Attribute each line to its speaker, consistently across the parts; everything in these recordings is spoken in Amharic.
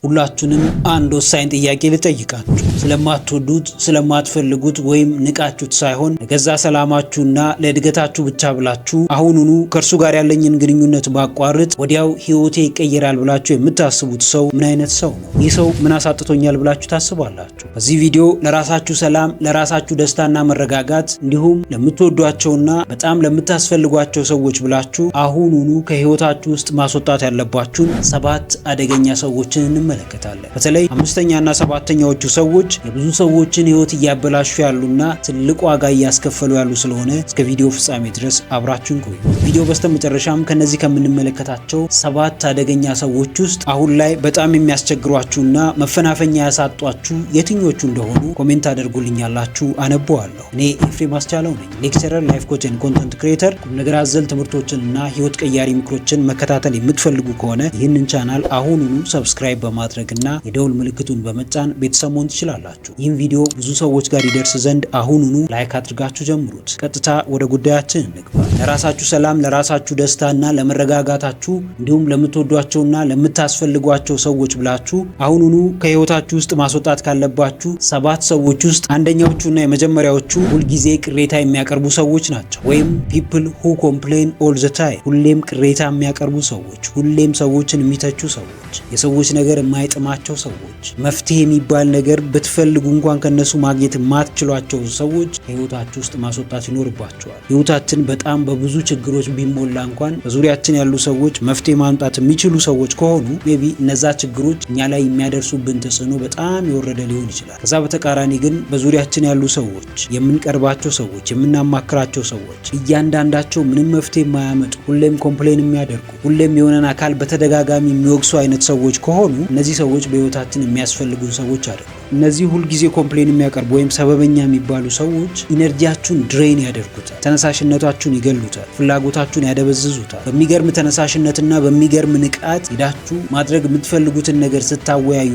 Speaker 1: ሁላችንም አንድ ወሳኝ ጥያቄ ልጠይቃችሁ። ስለማትወዱት ስለማትፈልጉት ወይም ንቃችሁት ሳይሆን ለገዛ ሰላማችሁና ለእድገታችሁ ብቻ ብላችሁ አሁኑኑ ከእርሱ ጋር ያለኝን ግንኙነት ባቋርጥ ወዲያው ህይወቴ ይቀየራል ብላችሁ የምታስቡት ሰው ምን አይነት ሰው ነው? ይህ ሰው ምን አሳጥቶኛል ብላችሁ ታስባላችሁ? በዚህ ቪዲዮ ለራሳችሁ ሰላም፣ ለራሳችሁ ደስታና መረጋጋት እንዲሁም ለምትወዷቸውና በጣም ለምታስፈልጓቸው ሰዎች ብላችሁ አሁኑኑ ከህይወታችሁ ውስጥ ማስወጣት ያለባችሁን 7 አደገኛ ሰዎችን እንመለከታለን። በተለይ 5ኛና 7ኛዎቹ ሰዎች የብዙ ሰዎችን ህይወት እያበላሹ ያሉና ትልቅ ዋጋ እያስከፈሉ ያሉ ስለሆነ እስከ ቪዲዮ ፍጻሜ ድረስ አብራችሁን ቆዩ። ቪዲዮ በስተመጨረሻም ከነዚህ ከምንመለከታቸው 7 አደገኛ ሰዎች ውስጥ አሁን ላይ በጣም የሚያስቸግሯችሁና መፈናፈኛ ያሳጧችሁ የትኞቹ እንደሆኑ ኮሜንት አድርጉልኛላችሁ፣ አነበዋለሁ። እኔ ኤፍሬም አስቻለው ነኝ፣ ሌክቸረር፣ ላይፍ ኮች ኤንድ ኮንተንት ክሬተር። ቁም ነገር አዘል ትምህርቶችንና ህይወት ቀያሪ ምክሮችን መከታተል የምትፈልጉ ከሆነ ይህንን ቻናል አሁኑኑ ሰብስክራይብ በማድረግና የደውል ምልክቱን በመጫን ቤተሰብ መሆን ትችላላችሁ። ይህን ቪዲዮ ብዙ ሰዎች ጋር ይደርስ ዘንድ አሁኑኑ ላይክ አድርጋችሁ ጀምሩት። ቀጥታ ወደ ጉዳያችን እንግባ። ለራሳችሁ ሰላም፣ ለራሳችሁ ደስታና ለመረጋጋታችሁ እንዲሁም ለምትወዷቸውና ለምታስፈልጓቸው ሰዎች ብላችሁ አሁኑኑ ከህይወታችሁ ውስጥ ማስወጣት ካለባችሁ 7 ሰዎች ውስጥ አንደኛዎቹና የመጀመሪያዎቹ ሁልጊዜ ቅሬታ የሚያቀርቡ ሰዎች ናቸው። ወይም people who complain all the time፣ ሁሌም ቅሬታ የሚያቀርቡ ሰዎች፣ ሁሌም ሰዎችን የሚተቹ ሰዎች፣ የሰዎች ነገር የማይጥማቸው ሰዎች፣ መፍትሄ የሚባል ነገር ብትፈልጉ እንኳን ከነሱ ማግኘት የማትችሏቸው ሰዎች ህይወታችሁ ውስጥ ማስወጣት ይኖርባቸዋል። ህይወታችን በጣም በብዙ ችግሮች ቢሞላ እንኳን በዙሪያችን ያሉ ሰዎች መፍትሄ ማምጣት የሚችሉ ሰዎች ከሆኑ ሜቢ እነዛ ችግሮች እኛ ላይ የሚያደርሱብን ተጽዕኖ በጣም የወረደ ሊሆን ይችላል። ከዛ በተቃራኒ ግን በዙሪያችን ያሉ ሰዎች፣ የምንቀርባቸው ሰዎች፣ የምናማክራቸው ሰዎች እያንዳንዳቸው ምንም መፍትሄ የማያመጡ ሁሌም ኮምፕሌን የሚያደርጉ ሁሌም የሆነን አካል በተደጋጋሚ የሚወቅሱ አይነት ሰዎች ከሆኑ እነዚህ ሰዎች በህይወታችን የሚያስፈልጉን ሰዎች አይደሉም። እነዚህ ሁልጊዜ ኮምፕሌን የሚያቀርቡ ወይም ሰበበኛ የሚባሉ ሰዎች ኢነርጂያችሁን ድሬን ያደርጉታል፣ ተነሳሽነታችሁን ይገሉታል፣ ፍላጎታችሁን ያደበዝዙታል። በሚገርም ተነሳሽነትና በሚገርም ንቃት ሄዳችሁ ማድረግ የምትፈልጉትን ነገር ስታወያዩቸው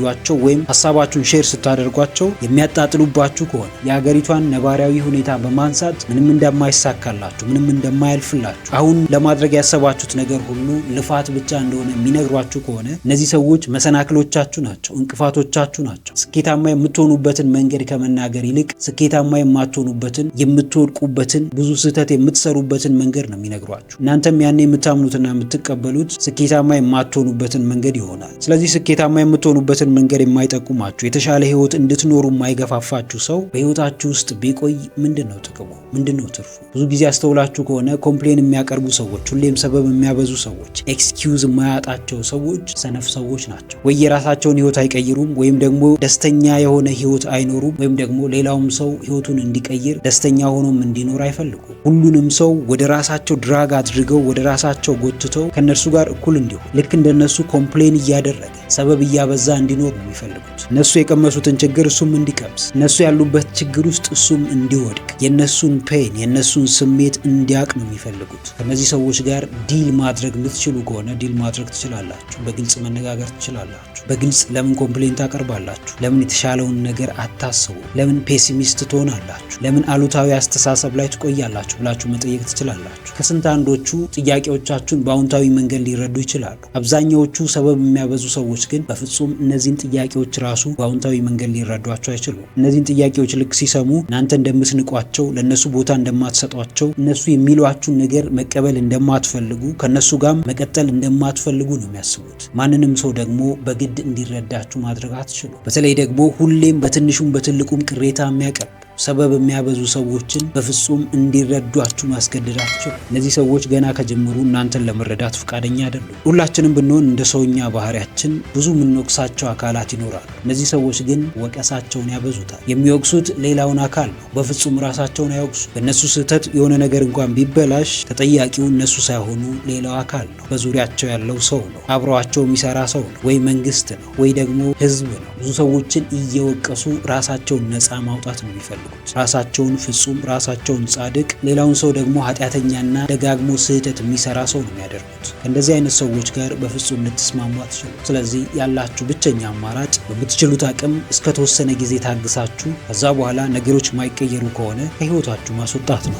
Speaker 1: ወይም ሀሳባችሁን ሼር ስታደርጓቸው የሚያጣጥሉባችሁ ከሆነ የሀገሪቷን ነባራዊ ሁኔታ በማንሳት ምንም እንደማይሳካላችሁ፣ ምንም እንደማያልፍላችሁ፣ አሁን ለማድረግ ያሰባችሁት ነገር ሁሉ ልፋት ብቻ እንደሆነ የሚነግሯችሁ ከሆነ እነዚህ ሰዎች መሰናክሎቻችሁ ናቸው፣ እንቅፋቶቻችሁ ናቸው። ስኬታማ የምትሆኑበትን መንገድ ከመናገር ይልቅ ስኬታማ የማትሆኑበትን፣ የምትወድቁበትን፣ ብዙ ስህተት የምትሰሩበትን መንገድ ነው የሚነግሯችሁ። እናንተም ያኔ የምታምኑትና የምትቀበሉት ስኬታማ የማትሆኑበትን መንገድ ይሆናል። ስለዚህ ስኬታማ የምትሆኑበትን መንገድ የማይጠቁማችሁ፣ የተሻለ ህይወት እንድትኖሩ የማይገፋፋችሁ ሰው በህይወታችሁ ውስጥ ቢቆይ ምንድነው ጥቅሙ? ምንድነው ትርፉ? ብዙ ጊዜ አስተውላችሁ ከሆነ ኮምፕሌን የሚያቀርቡ ሰዎች፣ ሁሌም ሰበብ የሚያበዙ ሰዎች፣ ኤክስኪውዝ የማያጣቸው ሰዎች ሰነፍ ሰዎች ናቸው። ወይ የራሳቸውን ህይወት አይቀይሩም፣ ወይም ደግሞ ደስተኛ የሆነ ህይወት አይኖሩም፣ ወይም ደግሞ ሌላውም ሰው ህይወቱን እንዲቀይር ደስተኛ ሆኖም እንዲኖር አይፈልጉም። ሁሉንም ሰው ወደ ራሳቸው ድራግ አድርገው ወደ ራሳቸው ጎትተው ከነርሱ ጋር እኩል እንዲሆን ልክ እንደነሱ ኮምፕሌን እያደረገ ሰበብ እያበዛ እንዲኖር ነው የሚፈልጉት። እነሱ የቀመሱትን ችግር እሱም እንዲቀምስ፣ እነሱ ያሉበት ችግር ውስጥ እሱም እንዲወድቅ፣ የነሱን ፔን የነሱን ስሜት እንዲያቅ ነው የሚፈልጉት። ከነዚህ ሰዎች ጋር ዲል ማድረግ የምትችሉ ከሆነ ዲል ማድረግ ትችላላችሁ። በግልጽ መነጋገር ትችላላችሁ። በግልጽ ለምን ኮምፕሌን ታቀርባላችሁ? ለምን የተሻለውን ነገር አታስቡ? ለምን ፔሲሚስት ትሆናላችሁ? ለምን አሉታዊ አስተሳሰብ ላይ ትቆያላችሁ ብላችሁ መጠየቅ ትችላላችሁ። ከስንት አንዶቹ ጥያቄዎቻችሁን በአዎንታዊ መንገድ ሊረዱ ይችላሉ። አብዛኛዎቹ ሰበብ የሚያበዙ ሰዎች ግን በፍጹም እነዚህን ጥያቄዎች ራሱ በአዎንታዊ መንገድ ሊረዷቸው አይችሉም። እነዚህን ጥያቄዎች ልክ ሲሰሙ እናንተ እንደምትንቋቸው፣ ለነሱ ቦታ እንደማትሰጧቸው፣ እነሱ የሚሏችሁን ነገር መቀበል እንደማትፈልጉ፣ ከነሱ ጋር መቀጠል እንደማትፈልጉ ነው የሚያስቡት። ማንንም ሰው ደግሞ በግድ እንዲረዳችሁ ማድረግ አትችሉ። በተለይ ደግሞ ሁሌም በትንሹም በትልቁም ቅሬታ የሚያቀርቡ ሰበብ የሚያበዙ ሰዎችን በፍጹም እንዲረዷችሁ ማስገደዳቸው። እነዚህ ሰዎች ገና ከጀምሩ እናንተን ለመረዳት ፈቃደኛ አይደሉም። ሁላችንም ብንሆን እንደ ሰውኛ ባህሪያችን ብዙ የምንወቅሳቸው አካላት ይኖራሉ። እነዚህ ሰዎች ግን ወቀሳቸውን ያበዙታል። የሚወቅሱት ሌላውን አካል ነው፣ በፍጹም ራሳቸውን አይወቅሱ። በእነሱ ስህተት የሆነ ነገር እንኳን ቢበላሽ ተጠያቂው እነሱ ሳይሆኑ ሌላው አካል ነው፣ በዙሪያቸው ያለው ሰው ነው፣ አብረዋቸው የሚሰራ ሰው ነው፣ ወይ መንግስት ነው፣ ወይ ደግሞ ህዝብ ነው። ብዙ ሰዎችን እየወቀሱ ራሳቸውን ነፃ ማውጣት ነው የሚፈልጉት። ራሳቸውን ፍጹም፣ ራሳቸውን ጻድቅ፣ ሌላውን ሰው ደግሞ ኃጢአተኛና ደጋግሞ ስህተት የሚሰራ ሰው ነው የሚያደርጉት። የሚያደርጉት። ከእንደዚህ አይነት ሰዎች ጋር በፍጹም ልትስማሙ አትችሉም። ስለዚህ ያላችሁ ብቸኛ አማራጭ በምትችሉት አቅም እስከተወሰነ ጊዜ ታግሳችሁ ከዛ በኋላ ነገሮች ማይቀየሩ ከሆነ ከህይወታችሁ ማስወጣት ነው።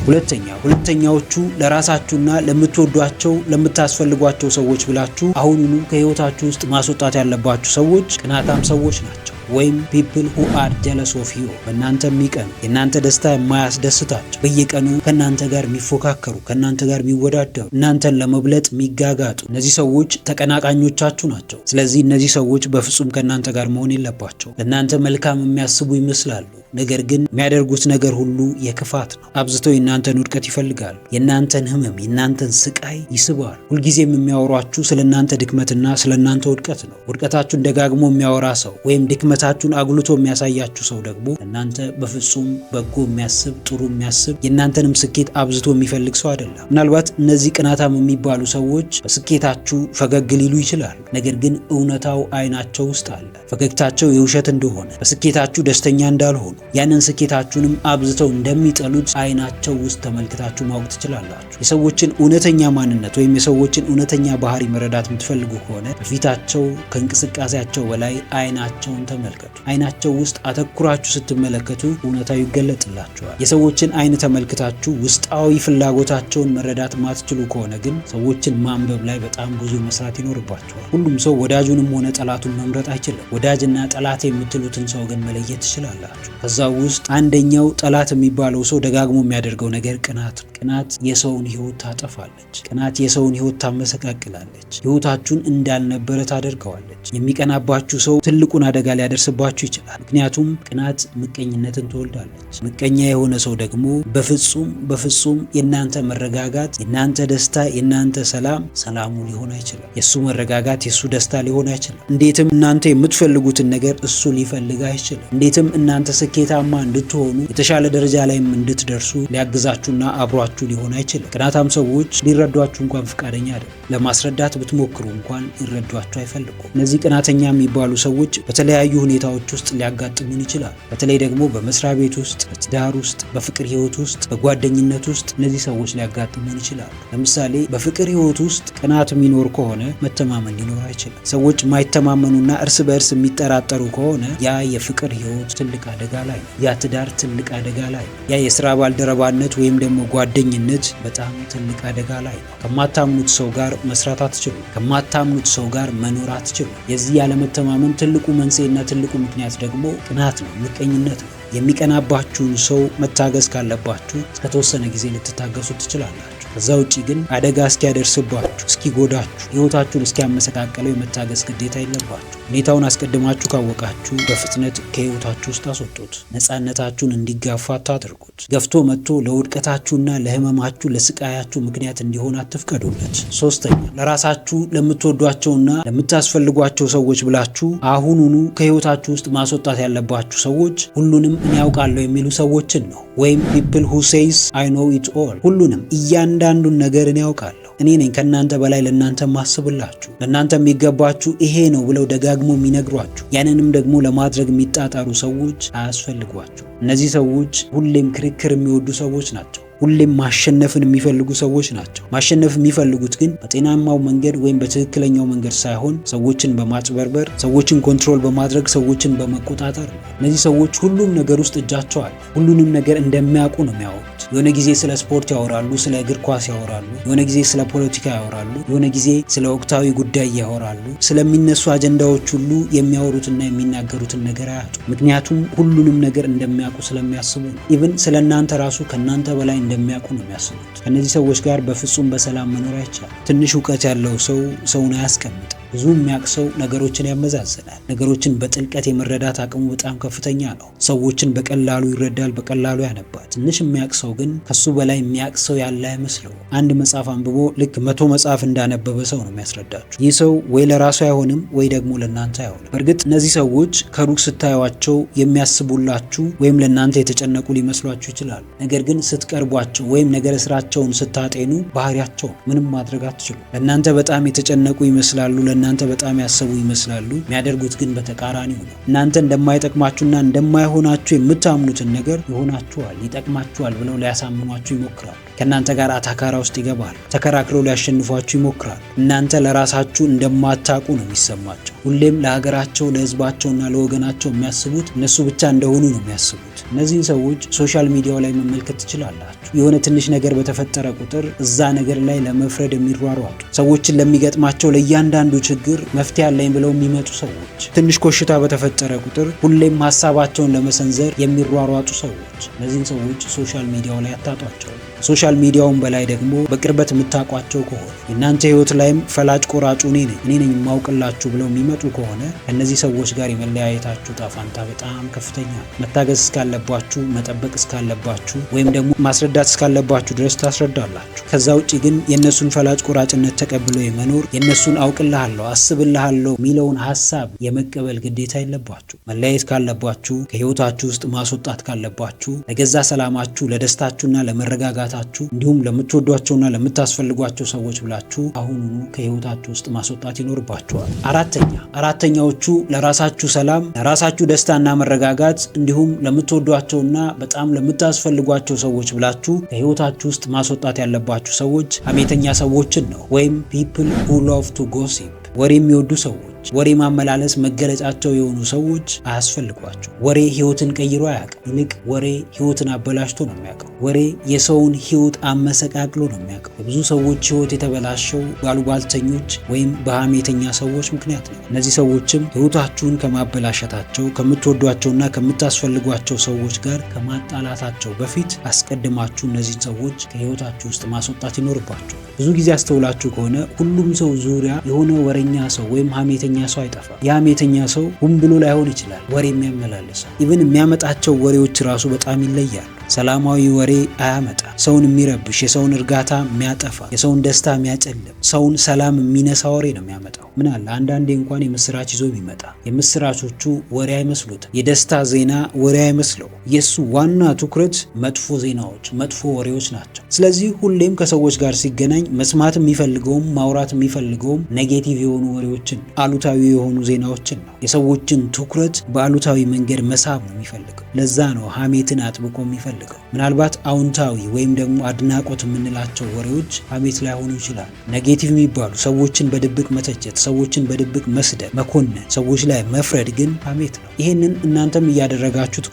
Speaker 1: ሁለተኛዎቹ ለራሳችሁና ለምትወዷቸው ለምታስፈልጓቸው ሰዎች ብላችሁ አሁኑኑ ከህይወታችሁ ውስጥ ማስወጣት ያለባችሁ ሰዎች ቅናታም ሰዎች ናቸው። ወይም people who are jealous of you በእናንተ የሚቀኑ የእናንተ ደስታ የማያስደስታቸው በየቀኑ ከእናንተ ጋር የሚፎካከሩ ከእናንተ ጋር የሚወዳደሩ እናንተን ለመብለጥ የሚጋጋጡ እነዚህ ሰዎች ተቀናቃኞቻችሁ ናቸው። ስለዚህ እነዚህ ሰዎች በፍጹም ከእናንተ ጋር መሆን የለባቸው። ለእናንተ መልካም የሚያስቡ ይመስላሉ፣ ነገር ግን የሚያደርጉት ነገር ሁሉ የክፋት ነው። አብዝተው የእናንተን ውድቀት ይፈልጋሉ። የእናንተን ህመም የእናንተን ስቃይ ይስባሉ። ሁልጊዜም የሚያወሯችሁ ስለ እናንተ ድክመትና ስለ እናንተ ውድቀት ነው። ውድቀታችሁን ደጋግሞ የሚያወራ ሰው ወይም ድክመታችሁን አጉልቶ የሚያሳያችሁ ሰው ደግሞ እናንተ በፍጹም በጎ የሚያስብ ጥሩ የሚያስብ የእናንተንም ስኬት አብዝቶ የሚፈልግ ሰው አይደለም። ምናልባት እነዚህ ቅናታም የሚባሉ ሰዎች በስኬታችሁ ፈገግ ሊሉ ይችላሉ፣ ነገር ግን እውነታው አይናቸው ውስጥ አለ። ፈገግታቸው የውሸት እንደሆነ፣ በስኬታችሁ ደስተኛ እንዳልሆኑ፣ ያንን ስኬታችሁንም አብዝተው እንደሚጠሉት አይናቸው ውስጥ ተመልክታችሁ ማወቅ ትችላላችሁ። የሰዎችን እውነተኛ ማንነት ወይም የሰዎችን እውነተኛ ባህሪ መረዳት የምትፈልጉ ከሆነ በፊታቸው ከእንቅስቃሴያቸው በላይ አይናቸውን ተመልከቱ። አይናቸው ውስጥ አተኩራችሁ ስትመለከቱ እውነታው ይገለጥላችኋል። የሰዎችን አይን ተመልክታችሁ ውስጣዊ ፍላጎታቸውን መረዳት ማትችሉ ከሆነ ግን ሰዎችን ማንበብ ላይ በጣም ብዙ መስራት ይኖርባችኋል። ሁሉም ሰው ወዳጁንም ሆነ ጠላቱን መምረጥ አይችልም። ወዳጅና ጠላት የምትሉትን ሰው ግን መለየት ትችላላችሁ። ከዛ ውስጥ አንደኛው ጠላት የሚባለው ሰው ደጋግሞ የሚያደርገው ነገር ቅናት ነው። ቅናት የሰውን ህይወት ታጠፋለች። ቅናት የሰውን ህይወት ታመሰቃቅላለች። ህይወታችሁን እንዳልነበረ ታደርገዋለች። የሚቀናባችሁ ሰው ትልቁን አደጋ ሊያደርስባችሁ ይችላል። ምክንያቱም ቅናት ምቀኝነትን ትወልዳለች። ምቀኛ የሆነ ሰው ደግሞ በፍጹም የእናንተ መረጋጋት፣ የእናንተ ደስታ፣ የእናንተ ሰላሙ ሊሆን አይችልም። የእሱ መረጋጋት የእሱ ደስታ ሊሆን አይችልም። እንዴትም እናንተ የምትፈልጉትን ነገር እሱ ሊፈልግ አይችልም። እንዴትም እናንተ ስኬታማ እንድትሆኑ የተሻለ ደረጃ ላይም እንድትደርሱ ሊያግዛችሁና አብሯችሁ ሊሆን አይችልም። ቅናታም ሰዎች ሊረዷችሁ እንኳን ፈቃደኛ አይደሉም። ለማስረዳት ብትሞክሩ እንኳን ሊረዷችሁ አይፈልጉም። እነዚህ ቅናተኛ የሚባሉ ሰዎች በተለያዩ ሁኔታዎች ውስጥ ሊያጋጥሙን ይችላል። በተለይ ደግሞ በመስሪያ ቤት ውስጥ፣ በትዳር ውስጥ፣ በፍቅር ህይወት ውስጥ፣ በጓደኝነት ውስጥ እነዚህ ሰዎች ሊያጋጥሙን ይችላሉ። ለምሳሌ በፍቅር ህይወት ውስጥ ቅናት የሚኖር ከሆነ መተማመን ሊኖር አይችልም። ሰዎች የማይተማመኑና እርስ በእርስ የሚጠራጠሩ ከሆነ ያ የፍቅር ህይወት ትልቅ አደጋ ላይ ነው። ያ ትዳር ትልቅ አደጋ ላይ ነው። ያ የስራ ባልደረባነት ወይም ደግሞ ጓደኝነት በጣም ትልቅ አደጋ ላይ ነው። ከማታምኑት ሰው ጋር መስራት አትችሉ። ከማታምኑት ሰው ጋር መኖር አትችሉ። የዚህ ያለመተማመን ትልቁ መንስኤና ትልቁ ምክንያት ደግሞ ቅናት ነው፣ ምቀኝነት ነው። የሚቀናባችሁን ሰው መታገስ ካለባችሁ እስከተወሰነ ጊዜ ልትታገሱ ትችላላችሁ። ከዛ ውጪ ግን አደጋ እስኪያደርስባችሁ፣ እስኪጎዳችሁ፣ ህይወታችሁን እስኪያመሰቃቀለው የመታገስ ግዴታ የለባችሁ። ሁኔታውን አስቀድማችሁ ካወቃችሁ በፍጥነት ከህይወታችሁ ውስጥ አስወጡት። ነፃነታችሁን እንዲጋፋ አታድርጉት። ገፍቶ መጥቶ ለውድቀታችሁና ለህመማችሁ ለስቃያችሁ ምክንያት እንዲሆን አትፍቀዱለት። ሶስተኛ፣ ለራሳችሁ ለምትወዷቸውና ለምታስፈልጓቸው ሰዎች ብላችሁ አሁኑኑ ከህይወታችሁ ውስጥ ማስወጣት ያለባችሁ ሰዎች ሁሉንም እኔ ያውቃለሁ የሚሉ ሰዎችን ነው። ወይም people who says I know it all ሁሉንም እያንዳንዱን ነገር እኔ ያውቃለሁ፣ እኔ ነኝ ከእናንተ በላይ ለእናንተ ማስብላችሁ፣ ለእናንተ የሚገባችሁ ይሄ ነው ብለው ደጋግሞ የሚነግሯችሁ ያንንም ደግሞ ለማድረግ የሚጣጣሩ ሰዎች አያስፈልጓችሁ። እነዚህ ሰዎች ሁሌም ክርክር የሚወዱ ሰዎች ናቸው። ሁሌም ማሸነፍን የሚፈልጉ ሰዎች ናቸው። ማሸነፍ የሚፈልጉት ግን በጤናማው መንገድ ወይም በትክክለኛው መንገድ ሳይሆን ሰዎችን በማጭበርበር፣ ሰዎችን ኮንትሮል በማድረግ፣ ሰዎችን በመቆጣጠር ነው። እነዚህ ሰዎች ሁሉም ነገር ውስጥ እጃቸው አለ። ሁሉንም ነገር እንደሚያውቁ ነው የሚያወሩት። የሆነ ጊዜ ስለ ስፖርት ያወራሉ፣ ስለ እግር ኳስ ያወራሉ፣ የሆነ ጊዜ ስለ ፖለቲካ ያወራሉ፣ የሆነ ጊዜ ስለ ወቅታዊ ጉዳይ ያወራሉ። ስለሚነሱ አጀንዳዎች ሁሉ የሚያወሩትና የሚናገሩትን ነገር አያጡ። ምክንያቱም ሁሉንም ነገር እንደሚያውቁ ስለሚያስቡ ነው። ኢቭን ስለ እናንተ ራሱ ከእናንተ በላይ እንደሚያውቁ ነው የሚያስቡት። ከነዚህ ሰዎች ጋር በፍጹም በሰላም መኖር አይቻልም። ትንሽ እውቀት ያለው ሰው ሰውን አያስቀምጥ። ብዙ የሚያውቅ ሰው ነገሮችን ያመዛዝናል። ነገሮችን በጥልቀት የመረዳት አቅሙ በጣም ከፍተኛ ነው። ሰዎችን በቀላሉ ይረዳል፣ በቀላሉ ያነባል። ትንሽ የሚያውቅ ሰው ግን ከሱ በላይ የሚያውቅ ሰው ያለ አይመስለው። አንድ መጽሐፍ አንብቦ ልክ 100 መጽሐፍ እንዳነበበ ሰው ነው የሚያስረዳችሁ። ይህ ሰው ወይ ለራሱ አይሆንም ወይ ደግሞ ለእናንተ አይሆንም። በእርግጥ እነዚህ ሰዎች ከሩቅ ስታዩዋቸው የሚያስቡላችሁ ወይም ለእናንተ የተጨነቁ ሊመስሏችሁ ይችላሉ። ነገር ግን ስትቀርቧቸው ወይም ነገረ ስራቸውን ስታጤኑ ባህሪያቸው ምንም ማድረግ አትችሉ። ለእናንተ በጣም የተጨነቁ ይመስላሉ፣ ለእናንተ በጣም ያሰቡ ይመስላሉ። የሚያደርጉት ግን በተቃራኒው ነው። እናንተ እንደማይጠቅማችሁና እንደማይሆናችሁ የምታምኑትን ነገር ይሆናችኋል፣ ይጠቅማችኋል ብለው ሊያሳምኗችሁ ይሞክራሉ። ከእናንተ ጋር አታካራ ውስጥ ይገባሉ። ተከራክረው ሊያሸንፏችሁ ይሞክራሉ። እናንተ ለራሳችሁ እንደማታውቁ ነው የሚሰማቸው። ሁሌም ለሀገራቸው፣ ለህዝባቸውና ለወገናቸው የሚያስቡት እነሱ ብቻ እንደሆኑ ነው የሚያስቡት። እነዚህን ሰዎች ሶሻል ሚዲያው ላይ መመልከት ትችላላችሁ። የሆነ ትንሽ ነገር በተፈጠረ ቁጥር እዛ ነገር ላይ ለመፍረድ የሚሯሯጡ ሰዎችን፣ ለሚገጥማቸው ለእያንዳንዱ ችግር መፍትሄ አለኝ ብለው የሚመጡ ሰዎች፣ ትንሽ ኮሽታ በተፈጠረ ቁጥር ሁሌም ሀሳባቸውን ለመሰንዘር የሚሯሯጡ ሰዎች፣ እነዚህን ሰዎች ሶሻል ሚዲያው ላይ አታጧቸው። ሶሻል ሚዲያውን በላይ ደግሞ በቅርበት የምታውቋቸው ከሆነ የእናንተ ህይወት ላይም ፈላጭ ቆራጩ እኔ ነኝ የማውቅላችሁ ብለው የሚመጡ ከሆነ ከእነዚህ ሰዎች ጋር የመለያየታችሁ ጣፋንታ በጣም ከፍተኛ ነው። መታገስ እስካለባችሁ፣ መጠበቅ እስካለባችሁ ወይም ደግሞ ማስረዳት እስካለባችሁ ድረስ ታስረዳላችሁ። ከዛ ውጭ ግን የእነሱን ፈላጭ ቆራጭነት ተቀብሎ የመኖር የእነሱን አውቅልሃለሁ፣ አስብልሃለሁ የሚለውን ሀሳብ የመቀበል ግዴታ የለባችሁ። መለያየት ካለባችሁ፣ ከህይወታችሁ ውስጥ ማስወጣት ካለባችሁ፣ ለገዛ ሰላማችሁ፣ ለደስታችሁና ለመረጋጋት እንዲሁም ለምትወዷቸውና ለምታስፈልጓቸው ሰዎች ብላችሁ አሁኑኑ ከህይወታችሁ ውስጥ ማስወጣት ይኖርባችኋል። አራተኛዎቹ ለራሳችሁ ሰላም፣ ለራሳችሁ ደስታና መረጋጋት እንዲሁም ለምትወዷቸውና በጣም ለምታስፈልጓቸው ሰዎች ብላችሁ ከህይወታችሁ ውስጥ ማስወጣት ያለባችሁ ሰዎች ሐሜተኛ ሰዎችን ነው። ወይም people who love to gossip፣ ወሬ የሚወዱ ሰዎች፣ ወሬ ማመላለስ መገለጫቸው የሆኑ ሰዎች አያስፈልጓቸው። ወሬ ህይወትን ቀይሮ አያውቅም። ይልቅ ወሬ ህይወትን አበላሽቶ ነው የሚያውቀው። ወሬ የሰውን ህይወት አመሰቃቅሎ ነው የሚያውቀው። የብዙ ሰዎች ህይወት የተበላሸው ባሉባልተኞች ወይም በሐሜተኛ ሰዎች ምክንያት ነው። እነዚህ ሰዎችም ህይወታችሁን ከማበላሸታቸው፣ ከምትወዷቸውና ከምታስፈልጓቸው ሰዎች ጋር ከማጣላታቸው በፊት አስቀድማችሁ እነዚህን ሰዎች ከህይወታችሁ ውስጥ ማስወጣት ይኖርባቸው። ብዙ ጊዜ አስተውላችሁ ከሆነ ሁሉም ሰው ዙሪያ የሆነ ወሬኛ ሰው ወይም ሐሜተኛ ሰው አይጠፋም። የሐሜተኛ ሰው ሁን ብሎ ላይሆን ይችላል ወሬ የሚያመላልሰው። ኢቭን የሚያመጣቸው ወሬዎች ራሱ በጣም ይለያሉ። ሰላማዊ ወሬ አያመጣ። ሰውን የሚረብሽ፣ የሰውን እርጋታ የሚያጠፋ፣ የሰውን ደስታ የሚያጨልም፣ ሰውን ሰላም የሚነሳ ወሬ ነው የሚያመጣው። ምን አለ አንዳንዴ እንኳን የምስራች ይዞ የሚመጣ። የምስራቾቹ ወሬ አይመስሉት፣ የደስታ ዜና ወሬ አይመስለው። የሱ ዋና ትኩረት መጥፎ ዜናዎች፣ መጥፎ ወሬዎች ናቸው። ስለዚህ ሁሌም ከሰዎች ጋር ሲገናኝ መስማት የሚፈልገውም ማውራት የሚፈልገውም ኔጌቲቭ የሆኑ ወሬዎችን፣ አሉታዊ የሆኑ ዜናዎችን ነው። የሰዎችን ትኩረት በአሉታዊ መንገድ መሳብ ነው የሚፈልገው። ለዛ ነው ሐሜትን አጥብቆ የሚፈልገው። ምናልባት አውንታዊ ወይም ደግሞ አድናቆት የምንላቸው ወሬዎች ሐሜት ላይሆኑ ይችላል። ኔጌቲቭ የሚባሉ ሰዎችን በድብቅ መተቸት፣ ሰዎችን በድብቅ መስደብ፣ መኮነን፣ ሰዎች ላይ መፍረድ ግን ሐሜት ነው። ይህንን እናንተም እያደረጋችሁት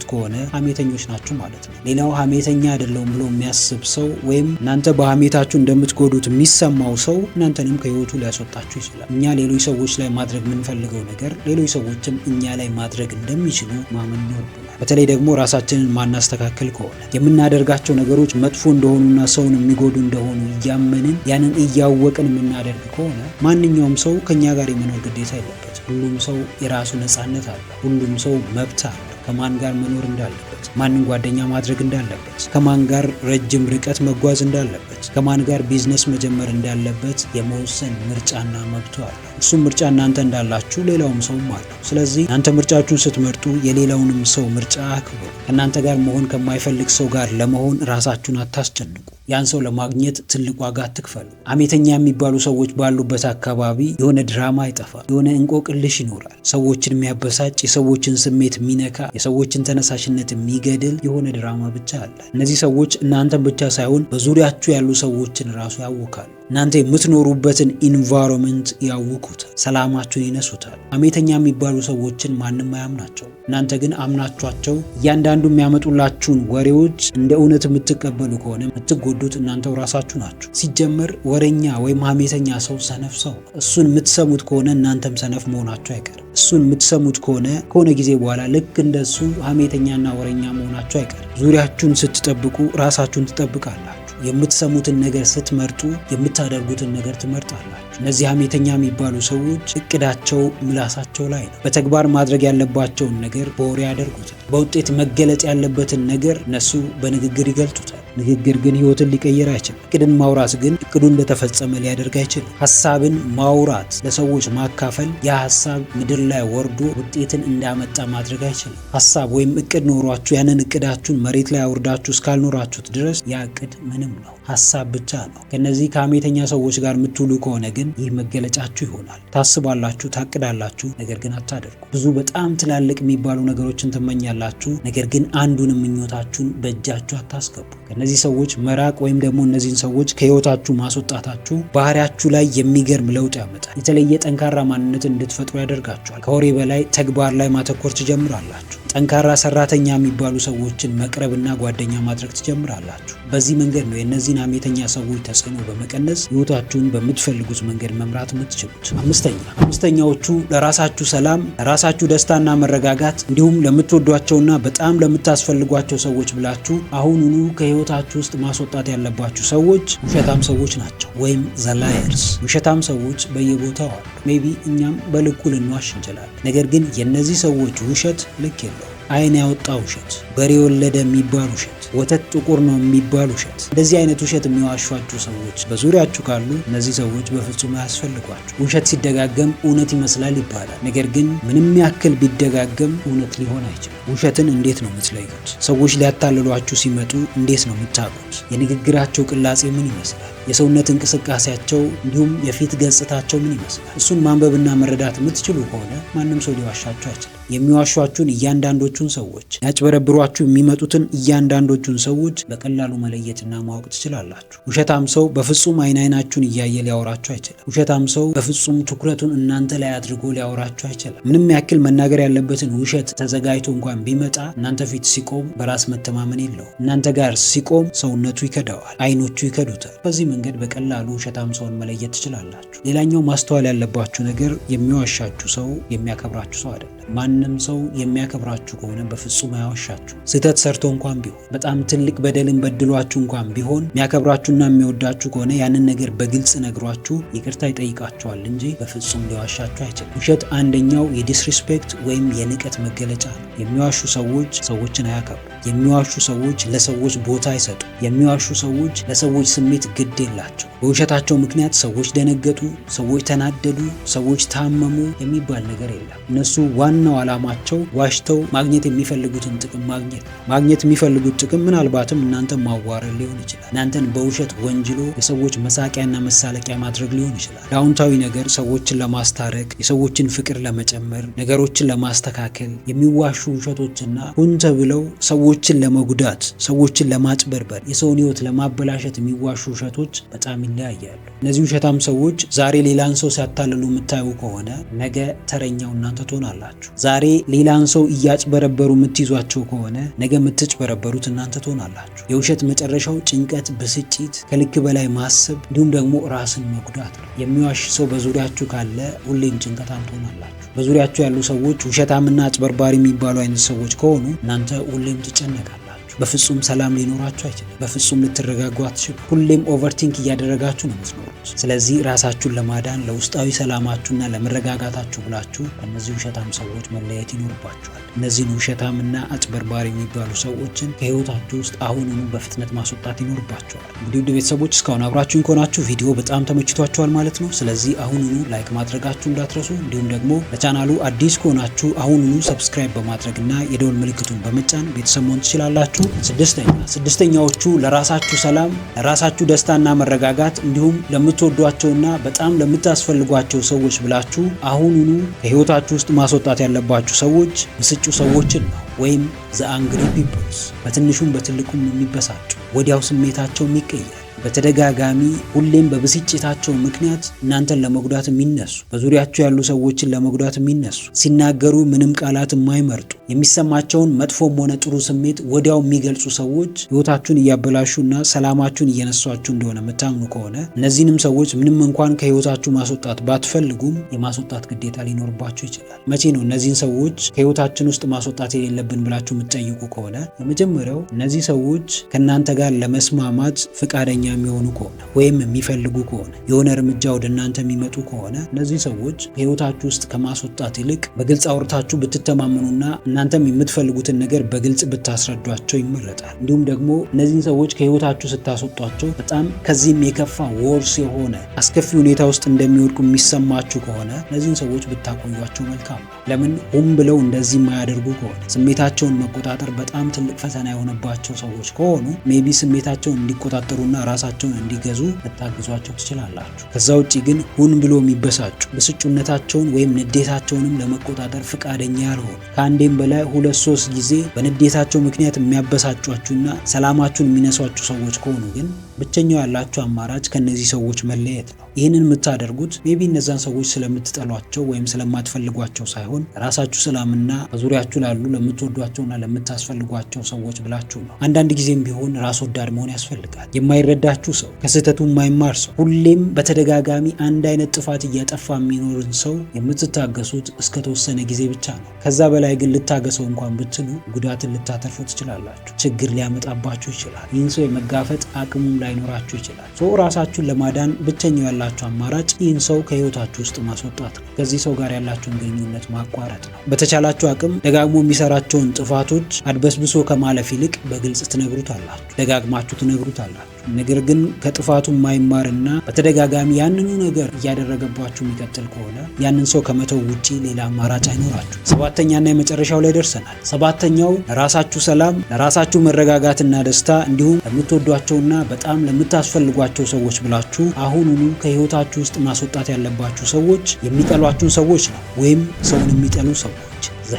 Speaker 1: ከሆነ ሐሜተኞች ናችሁ ማለት ነው። ሌላው ሐሜተኛ አይደለሁም ብሎ የሚያስብ ሰው ወይም እናንተ በሐሜታችሁ እንደምትጎዱት የሚሰማው ሰው እናንተንም ከህይወቱ ሊያስወጣችሁ ይችላል። እኛ ሌሎች ሰዎች ላይ ማድረግ የምንፈልገው ነገር ሌሎች ሰዎችም እኛ ላይ ማድረግ እንደሚችሉ ማመን ይኖርብናል። በተለይ ደግሞ ራሳችንን ማናስተካከል ከሆነ የምናደርጋቸው ነገሮች መጥፎ እንደሆኑና ሰውን የሚጎዱ እንደሆኑ እያመንን ያንን እያወቅን የምናደርግ ከሆነ ማንኛውም ሰው ከኛ ጋር የመኖር ግዴታ የለበት። ሁሉም ሰው የራሱ ነፃነት አለ። ሁሉም ሰው መብት አለ። ከማን ጋር መኖር እንዳለበት፣ ማንን ጓደኛ ማድረግ እንዳለበት፣ ከማን ጋር ረጅም ርቀት መጓዝ እንዳለበት፣ ከማን ጋር ቢዝነስ መጀመር እንዳለበት የመወሰን ምርጫና መብቱ አለ። እሱም ምርጫ እናንተ እንዳላችሁ ሌላውም ሰውም አለው። ስለዚህ እናንተ ምርጫችሁን ስትመርጡ የሌላውንም ሰው ምርጫ አክብሩ። ከእናንተ ጋር መሆን ከማይፈልግ ሰው ጋር ለመሆን ራሳችሁን አታስጨንቁ። ያን ሰው ለማግኘት ትልቅ ዋጋ አትክፈሉ። ሐሜተኛ የሚባሉ ሰዎች ባሉበት አካባቢ የሆነ ድራማ ይጠፋል፣ የሆነ እንቆቅልሽ ይኖራል። ሰዎችን የሚያበሳጭ፣ የሰዎችን ስሜት የሚነካ፣ የሰዎችን ተነሳሽነት የሚገድል የሆነ ድራማ ብቻ አለ። እነዚህ ሰዎች እናንተን ብቻ ሳይሆን በዙሪያችሁ ያሉ ሰዎችን ራሱ ያውካሉ። እናንተ የምትኖሩበትን ኢንቫይሮንመንት ያውኩታል፣ ሰላማችሁን ይነሱታል። ሐሜተኛ የሚባሉ ሰዎችን ማንም አያምናቸው። እናንተ ግን አምናችኋቸው እያንዳንዱ የሚያመጡላችሁን ወሬዎች እንደ እውነት የምትቀበሉ ከሆነ የምትጎዱት እናንተው ራሳችሁ ናችሁ። ሲጀመር ወሬኛ ወይም ሐሜተኛ ሰው ሰነፍ ሰው ነው። እሱን የምትሰሙት ከሆነ እናንተም ሰነፍ መሆናችሁ አይቀርም። እሱን የምትሰሙት ከሆነ ጊዜ በኋላ ልክ እንደሱ ሐሜተኛና ወሬኛ መሆናችሁ አይቀርም። ዙሪያችሁን ስትጠብቁ ራሳችሁን ትጠብቃላችሁ። የምትሰሙትን ነገር ስትመርጡ የምታደርጉትን ነገር ትመርጣላችሁ። እነዚህ ሐሜተኛ የሚባሉ ሰዎች እቅዳቸው ምላሳቸው ላይ ነው። በተግባር ማድረግ ያለባቸውን ነገር በወሬ ያደርጉታል። በውጤት መገለጥ ያለበትን ነገር እነሱ በንግግር ይገልጡታል። ንግግር ግን ህይወትን ሊቀይር አይችልም። እቅድን ማውራት ግን እቅዱ እንደተፈጸመ ሊያደርግ አይችልም። ሐሳብን ማውራት፣ ለሰዎች ማካፈል ያ ሐሳብ ምድር ላይ ወርዶ ውጤትን እንዳመጣ ማድረግ አይችልም። ሐሳብ ወይም እቅድ ኖሯችሁ ያንን እቅዳችሁን መሬት ላይ አውርዳችሁ እስካልኖራችሁት ድረስ ያ እቅድ ምንም ነው፣ ሐሳብ ብቻ ነው። ከነዚህ ከሐሜተኛ ሰዎች ጋር የምትውሉ ከሆነ ግን ይህ መገለጫችሁ ይሆናል። ታስባላችሁ፣ ታቅዳላችሁ፣ ነገር ግን አታደርጉ። ብዙ በጣም ትላልቅ የሚባሉ ነገሮችን ትመኛላችሁ፣ ነገር ግን አንዱንም ምኞታችሁን በእጃችሁ አታስገቡ። ከነዚህ ሰዎች መራቅ ወይም ደግሞ እነዚህን ሰዎች ከህይወታችሁ ማስወጣታችሁ ባህሪያችሁ ላይ የሚገርም ለውጥ ያመጣል። የተለየ ጠንካራ ማንነትን እንድትፈጥሩ ያደርጋችኋል። ከወሬ በላይ ተግባር ላይ ማተኮር ትጀምራላችሁ። ጠንካራ ሰራተኛ የሚባሉ ሰዎችን መቅረብና ጓደኛ ማድረግ ትጀምራላችሁ። በዚህ መንገድ ነው የእነዚህን ሐሜተኛ ሰዎች ተጽዕኖ በመቀነስ ህይወታችሁን በምትፈልጉት መንገድ መምራት የምትችሉት። አምስተኛዎቹ ለራሳችሁ ሰላም፣ ለራሳችሁ ደስታና መረጋጋት እንዲሁም ለምትወዷቸውና በጣም ለምታስፈልጓቸው ሰዎች ብላችሁ አሁኑኑ ከህይወታችሁ ውስጥ ማስወጣት ያለባችሁ ሰዎች ውሸታም ሰዎች ናቸው፣ ወይም ዘላየርስ። ውሸታም ሰዎች በየቦታው አሉ። ሜቢ እኛም በልኩ ልንዋሽ እንችላለን። ነገር ግን የእነዚህ ሰዎች ውሸት ልክ የለውም። አይን ያወጣ ውሸት፣ በሬ ወለደ የሚባል ውሸት፣ ወተት ጥቁር ነው የሚባል ውሸት። እንደዚህ አይነት ውሸት የሚዋሿችሁ ሰዎች በዙሪያችሁ ካሉ እነዚህ ሰዎች በፍጹም አያስፈልጓችሁ። ውሸት ሲደጋገም እውነት ይመስላል ይባላል። ነገር ግን ምንም ያክል ቢደጋገም እውነት ሊሆን አይችልም። ውሸትን እንዴት ነው የምትለዩት? ሰዎች ሊያታልሏችሁ ሲመጡ እንዴት ነው የምታውቁት? የንግግራቸው ቅላጼ ምን ይመስላል? የሰውነት እንቅስቃሴያቸው እንዲሁም የፊት ገጽታቸው ምን ይመስላል? እሱን ማንበብና መረዳት የምትችሉ ከሆነ ማንም ሰው ሊዋሻችሁ አይችልም። የሚዋሿችሁን እያንዳንዶቹን ሰዎች፣ ያጭበረብሯችሁ የሚመጡትን እያንዳንዶቹን ሰዎች በቀላሉ መለየትና ማወቅ ትችላላችሁ። ውሸታም ሰው በፍጹም አይናችሁን እያየ ሊያወራችሁ አይችልም። ውሸታም ሰው በፍጹም ትኩረቱን እናንተ ላይ አድርጎ ሊያወራችሁ አይችልም። ምንም ያክል መናገር ያለበትን ውሸት ተዘጋጅቶ እንኳን ቢመጣ እናንተ ፊት ሲቆም በራስ መተማመን የለውም። እናንተ ጋር ሲቆም ሰውነቱ ይከዳዋል፣ አይኖቹ ይከዱታል። በዚህ መንገድ በቀላሉ ውሸታም ሰውን መለየት ትችላላችሁ። ሌላኛው ማስተዋል ያለባችሁ ነገር የሚዋሻችሁ ሰው የሚያከብራችሁ ሰው አይደለም። ማንም ሰው የሚያከብራችሁ ከሆነ በፍጹም አያዋሻችሁ። ስህተት ሰርቶ እንኳን ቢሆን፣ በጣም ትልቅ በደልን በድሏችሁ እንኳን ቢሆን የሚያከብራችሁና የሚወዳችሁ ከሆነ ያንን ነገር በግልጽ ነግሯችሁ ይቅርታ ይጠይቃችኋል እንጂ በፍጹም ሊዋሻችሁ አይችልም። ውሸት አንደኛው የዲስሪስፔክት ወይም የንቀት መገለጫ ነው። የሚዋሹ ሰዎች ሰዎችን አያከብሩ። የሚዋሹ ሰዎች ለሰዎች ቦታ አይሰጡ። የሚዋሹ ሰዎች ለሰዎች ስሜት ግድ የላቸው። በውሸታቸው ምክንያት ሰዎች ደነገጡ፣ ሰዎች ተናደዱ፣ ሰዎች ታመሙ የሚባል ነገር የለም። እነሱ ዋናው ዓላማቸው ዋሽተው ማግኘት የሚፈልጉትን ጥቅም ማግኘት የሚፈልጉት ጥቅም ምናልባትም እናንተን ማዋረድ ሊሆን ይችላል። እናንተን በውሸት ወንጅሎ የሰዎች መሳቂያና መሳለቂያ ማድረግ ሊሆን ይችላል። ዳውንታዊ ነገር ሰዎችን ለማስታረቅ፣ የሰዎችን ፍቅር ለመጨመር፣ ነገሮችን ለማስተካከል የሚዋሹ ውሸቶችና ሆን ተብለው ሰዎችን ለመጉዳት፣ ሰዎችን ለማጭበርበር፣ የሰውን ሕይወት ለማበላሸት የሚዋሹ ውሸቶች በጣም ይለያያሉ። እነዚህ ውሸታም ሰዎች ዛሬ ሌላን ሰው ሲያታልሉ የምታዩ ከሆነ ነገ ተረኛው እናንተ ትሆናላችሁ። ዛሬ ሌላን ሰው እያጭበረበሩ የምትይዟቸው ከሆነ ነገ የምትጭበረበሩት እናንተ ትሆናላችሁ። የውሸት መጨረሻው ጭንቀት፣ ብስጭት፣ ከልክ በላይ ማሰብ እንዲሁም ደግሞ ራስን መጉዳት ነው። የሚዋሽ ሰው በዙሪያችሁ ካለ ሁሌም ጭንቀታም ትሆናላችሁ። በዙሪያችሁ ያሉ ሰዎች ውሸታምና አጭበርባሪ የሚባሉ አይነት ሰዎች ከሆኑ እናንተ ሁሌም ትጨነቃላችሁ። በፍጹም ሰላም ሊኖራችሁ አይችልም። በፍጹም ልትረጋጉ አትችሉ። ሁሌም ኦቨርቲንክ እያደረጋችሁ ነው የምትኖሩት። ስለዚህ ራሳችሁን ለማዳን ለውስጣዊ ሰላማችሁና ለመረጋጋታችሁ ብላችሁ ከእነዚህ ውሸታም ሰዎች መለየት ይኖርባችኋል። እነዚህን ውሸታምና አጭበርባሪ የሚባሉ ሰዎችን ከህይወታችሁ ውስጥ አሁኑኑ በፍጥነት ማስወጣት ይኖርባችኋል። እንግዲህ ውድ ቤተሰቦች እስካሁን አብራችሁን ከሆናችሁ ቪዲዮ በጣም ተመችቷችኋል ማለት ነው። ስለዚህ አሁኑኑ ላይክ ማድረጋችሁ እንዳትረሱ፣ እንዲሁም ደግሞ ለቻናሉ አዲስ ከሆናችሁ አሁኑኑ ሰብስክራይብ በማድረግና የደወል ምልክቱን በመጫን ቤተሰብ መሆን ትችላላችሁ። ስድስተኛዎቹ ለራሳችሁ ሰላም፣ ለራሳችሁ ደስታና መረጋጋት እንዲሁም ለምትወዷቸውና በጣም ለምታስፈልጓቸው ሰዎች ብላችሁ አሁኑኑ ከህይወታችሁ ውስጥ ማስወጣት ያለባችሁ ሰዎች ብስጩ ሰዎችን ነው፣ ወይም ዘ አንግሪ ፒፕልስ። በትንሹም በትልቁም የሚበሳጩ ወዲያው ስሜታቸው የሚቀየር በተደጋጋሚ ሁሌም በብስጭታቸው ምክንያት እናንተን ለመጉዳት የሚነሱ በዙሪያቸው ያሉ ሰዎችን ለመጉዳት የሚነሱ ሲናገሩ ምንም ቃላት የማይመርጡ የሚሰማቸውን መጥፎም ሆነ ጥሩ ስሜት ወዲያው የሚገልጹ ሰዎች ህይወታችሁን እያበላሹና ሰላማችሁን እየነሷችሁ እንደሆነ የምታምኑ ከሆነ እነዚህንም ሰዎች ምንም እንኳን ከህይወታችሁ ማስወጣት ባትፈልጉም የማስወጣት ግዴታ ሊኖርባችሁ ይችላል። መቼ ነው እነዚህን ሰዎች ከህይወታችን ውስጥ ማስወጣት የሌለብን ብላችሁ የምትጠይቁ ከሆነ የመጀመሪያው እነዚህ ሰዎች ከእናንተ ጋር ለመስማማት ፈቃደኛ የሚሆኑ ከሆነ ወይም የሚፈልጉ ከሆነ የሆነ እርምጃ ወደ እናንተ የሚመጡ ከሆነ እነዚህ ሰዎች ከህይወታችሁ ውስጥ ከማስወጣት ይልቅ በግልጽ አውርታችሁ ብትተማመኑና እናንተም የምትፈልጉትን ነገር በግልጽ ብታስረዷቸው ይመረጣል። እንዲሁም ደግሞ እነዚህን ሰዎች ከህይወታችሁ ስታስወጧቸው በጣም ከዚህም የከፋ ወርስ የሆነ አስከፊ ሁኔታ ውስጥ እንደሚወድቁ የሚሰማችሁ ከሆነ እነዚህን ሰዎች ብታቆዩቸው መልካም ነው። ለምን ሆን ብለው እንደዚህ የማያደርጉ ከሆነ ስሜታቸውን መቆጣጠር በጣም ትልቅ ፈተና የሆነባቸው ሰዎች ከሆኑ ሜቢ ስሜታቸውን እንዲቆጣጠሩና ራሳቸውን እንዲገዙ ልታግዟቸው ትችላላችሁ። ከዛ ውጭ ግን ሆን ብሎ የሚበሳጩ ብስጩነታቸውን ወይም ንዴታቸውንም ለመቆጣጠር ፍቃደኛ ያልሆኑ ከአንዴም በላይ 2-3 ጊዜ በንዴታቸው ምክንያት የሚያበሳጯችሁና ሰላማችሁን የሚነሷችሁ ሰዎች ከሆኑ ግን ብቸኛው ያላችሁ አማራጭ ከነዚህ ሰዎች መለየት ነው። ይህንን የምታደርጉት ሜቢ እነዛን ሰዎች ስለምትጠሏቸው ወይም ስለማትፈልጓቸው ሳይሆን ራሳችሁ ሰላምና በዙሪያችሁ ላሉ ለምትወዷቸውና ለምታስፈልጓቸው ሰዎች ብላችሁ ነው። አንዳንድ ጊዜም ቢሆን ራስ ወዳድ መሆን ያስፈልጋል። የማይረዳችሁ ሰው፣ ከስህተቱ የማይማር ሰው፣ ሁሌም በተደጋጋሚ አንድ አይነት ጥፋት እያጠፋ የሚኖርን ሰው የምትታገሱት እስከ ተወሰነ ጊዜ ብቻ ነው። ከዛ በላይ ግን ልታገሰው እንኳን ብትሉ ጉዳትን ልታተርፉ ትችላላችሁ። ችግር ሊያመጣባችሁ ይችላል። ይህን ሰው የመጋፈጥ አቅሙም ላይኖራችሁ ይችላል። ራሳችሁን ለማዳን ብቸኛው ያላችሁ አማራጭ ይህን ሰው ከህይወታችሁ ውስጥ ማስወጣት ነው። ከዚህ ሰው ጋር ያላችሁን ግንኙነት ማቋረጥ ነው። በተቻላችሁ አቅም ደጋግሞ የሚሰራቸውን ጥፋቶች አድበስብሶ ከማለፍ ይልቅ በግልጽ ትነግሩታላችሁ፣ ደጋግማችሁ ትነግሩታላችሁ። ነገር ግን ከጥፋቱ የማይማርና በተደጋጋሚ ያንኑ ነገር እያደረገባችሁ የሚቀጥል ከሆነ ያንን ሰው ከመተው ውጪ ሌላ አማራጭ አይኖራችሁ። ሰባተኛና የመጨረሻው ላይ ደርሰናል። ሰባተኛው ለራሳችሁ ሰላም፣ ለራሳችሁ መረጋጋትና ደስታ እንዲሁም ለምትወዷቸውና በጣም ለምታስፈልጓቸው ሰዎች ብላችሁ አሁኑኑ ከህይወታችሁ ውስጥ ማስወጣት ያለባችሁ ሰዎች የሚጠሏችሁን ሰዎች ነው፣ ወይም ሰውን የሚጠሉ ሰዎች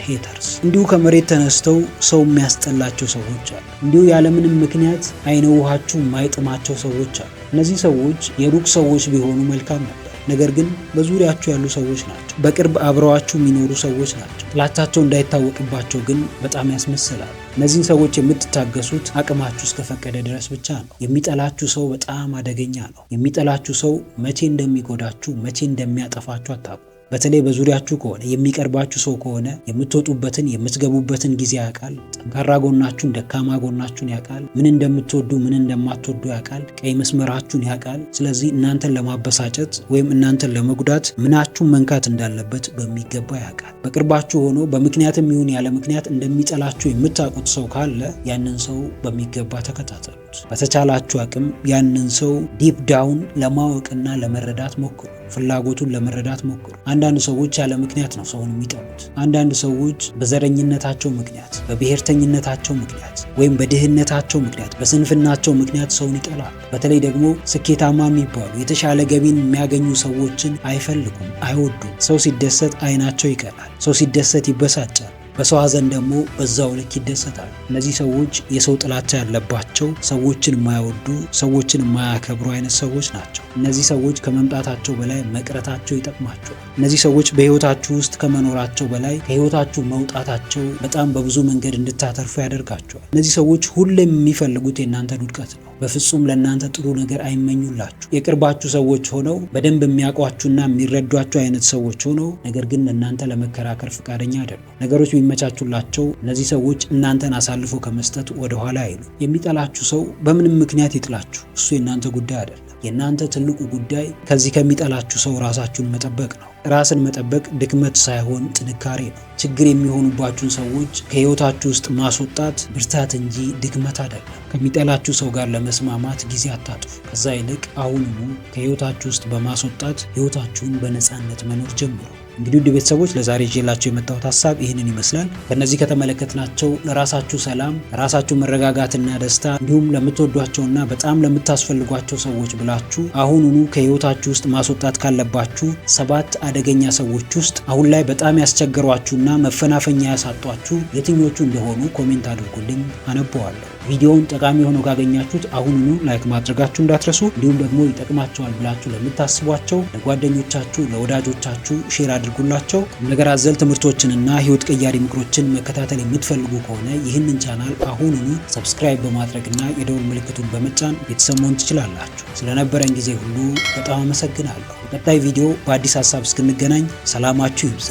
Speaker 1: ሄተርስ። እንዲሁ ከመሬት ተነስተው ሰው የሚያስጠላቸው ሰዎች አሉ። እንዲሁ ያለምንም ምክንያት አይነ ውሃችሁ የማይጥማቸው ሰዎች አሉ። እነዚህ ሰዎች የሩቅ ሰዎች ቢሆኑ መልካም ነበር። ነገር ግን በዙሪያችሁ ያሉ ሰዎች ናቸው። በቅርብ አብረዋችሁ የሚኖሩ ሰዎች ናቸው። ጥላቻቸው እንዳይታወቅባቸው ግን በጣም ያስመስላሉ። እነዚህን ሰዎች የምትታገሱት አቅማችሁ እስከፈቀደ ድረስ ብቻ ነው። የሚጠላችሁ ሰው በጣም አደገኛ ነው። የሚጠላችሁ ሰው መቼ እንደሚጎዳችሁ፣ መቼ እንደሚያጠፋችሁ አታውቁ። በተለይ በዙሪያችሁ ከሆነ የሚቀርባችሁ ሰው ከሆነ የምትወጡበትን የምትገቡበትን ጊዜ ያውቃል። ጠንካራ ጎናችሁን፣ ደካማ ጎናችሁን ያውቃል። ምን እንደምትወዱ ምን እንደማትወዱ ያውቃል። ቀይ መስመራችሁን ያውቃል። ስለዚህ እናንተን ለማበሳጨት ወይም እናንተን ለመጉዳት ምናችሁን መንካት እንዳለበት በሚገባ ያውቃል። በቅርባችሁ ሆኖ በምክንያትም ይሁን ያለ ምክንያት እንደሚጠላችሁ የምታውቁት ሰው ካለ ያንን ሰው በሚገባ ተከታተሉት። በተቻላችሁ አቅም ያንን ሰው ዲፕ ዳውን ለማወቅና ለመረዳት ሞክሩ። ፍላጎቱን ለመረዳት ሞክሩ። አንዳንድ ሰዎች ያለ ምክንያት ነው ሰውን የሚጠሉት። አንዳንድ ሰዎች በዘረኝነታቸው ምክንያት፣ በብሔርተኝነታቸው ምክንያት ወይም በድህነታቸው ምክንያት፣ በስንፍናቸው ምክንያት ሰውን ይጠላሉ። በተለይ ደግሞ ስኬታማ የሚባሉ የተሻለ ገቢን የሚያገኙ ሰዎችን አይፈልጉም፣ አይወዱም። ሰው ሲደሰት አይናቸው ይቀላል። ሰው ሲደሰት ይበሳጫል። በሰው ሐዘን ደግሞ በዛው ልክ ይደሰታል። እነዚህ ሰዎች የሰው ጥላቻ ያለባቸው፣ ሰዎችን የማይወዱ፣ ሰዎችን የማያከብሩ አይነት ሰዎች ናቸው። እነዚህ ሰዎች ከመምጣታቸው በላይ መቅረታቸው ይጠቅማቸዋል። እነዚህ ሰዎች በህይወታችሁ ውስጥ ከመኖራቸው በላይ ከህይወታችሁ መውጣታቸው በጣም በብዙ መንገድ እንድታተርፉ ያደርጋቸዋል። እነዚህ ሰዎች ሁሌም የሚፈልጉት የእናንተን ውድቀት ነው። በፍጹም ለእናንተ ጥሩ ነገር አይመኙላችሁ። የቅርባችሁ ሰዎች ሆነው በደንብ የሚያውቋችሁና የሚረዷችሁ አይነት ሰዎች ሆነው ነገር ግን ለእናንተ ለመከራከር ፈቃደኛ አይደሉም። ነገሮች ቢመቻቹላቸው እነዚህ ሰዎች እናንተን አሳልፎ ከመስጠት ወደኋላ አይሉ። የሚጠላችሁ ሰው በምንም ምክንያት ይጥላችሁ፣ እሱ የእናንተ ጉዳይ አይደለም። የእናንተ ትልቁ ጉዳይ ከዚህ ከሚጠላችሁ ሰው ራሳችሁን መጠበቅ ነው። ራስን መጠበቅ ድክመት ሳይሆን ጥንካሬ ነው። ችግር የሚሆኑባችሁን ሰዎች ከህይወታችሁ ውስጥ ማስወጣት ብርታት እንጂ ድክመት አይደለም። ከሚጠላችሁ ሰው ጋር ለመስማማት ጊዜ አታጥፉ። ከዛ ይልቅ አሁኑኑ ከህይወታችሁ ውስጥ በማስወጣት ህይወታችሁን በነፃነት መኖር ጀምሩ። እንግዲህ ውድ ቤተሰቦች ለዛሬ ይዤላችሁ የመጣሁት ሀሳብ ይህንን ይመስላል። ከነዚህ ከተመለከትናቸው ለራሳችሁ ሰላም፣ ለራሳችሁ መረጋጋትና ደስታ እንዲሁም ለምትወዷቸውና በጣም ለምታስፈልጓቸው ሰዎች ብላችሁ አሁኑኑ ከህይወታችሁ ውስጥ ማስወጣት ካለባችሁ 7 አደገኛ ሰዎች ውስጥ አሁን ላይ በጣም ያስቸገሯችሁና መፈናፈኛ ያሳጧችሁ የትኞቹ እንደሆኑ ኮሜንት አድርጉልኝ፣ አነበዋለሁ። ቪዲዮውን ጠቃሚ ሆኖ ካገኛችሁት አሁኑኑ ላይክ ማድረጋችሁ እንዳትረሱ። እንዲሁም ደግሞ ይጠቅማቸዋል ብላችሁ ለምታስቧቸው ለጓደኞቻችሁ፣ ለወዳጆቻችሁ ሼር አድርጉላቸው። ነገር አዘል ትምህርቶችንና ህይወት ቀያሪ ምክሮችን መከታተል የምትፈልጉ ከሆነ ይህንን ቻናል አሁኑኑ ሰብስክራይብ በማድረግና የደወል ምልክቱን በመጫን ቤተሰብ መሆን ትችላላችሁ። ስለነበረን ጊዜ ሁሉ በጣም አመሰግናለሁ። በቀጣይ ቪዲዮ በአዲስ ሀሳብ እስክንገናኝ ሰላማችሁ ይብዛ።